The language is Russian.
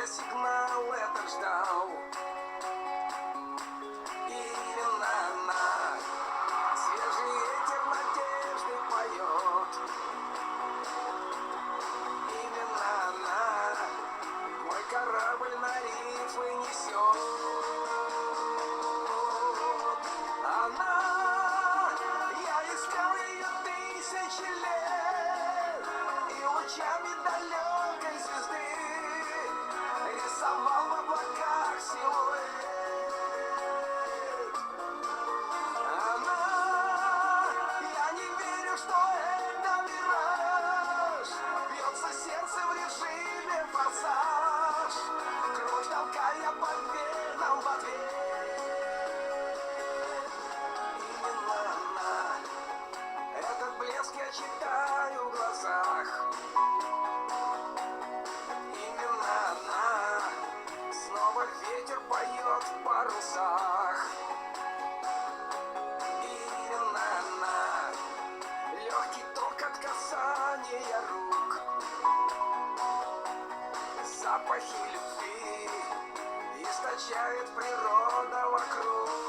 я сигнал этот ждал. Именно она, свежий ветер надежды поет. Именно она, мой корабль на рифы несет. Она, я искал ее тысячи лет, и лучами далекой звезды рисовал в облаках силуэт. Она, я не верю, что это мираж, бьется сердце в режиме форсаж, кровь толкая по венам в ответ. Именно она, этот блеск я читаю в глазах. Именно она, снова ветер поет в парусах. Именно она, легкий ток от касания рук. Запахи любви источает природа вокруг.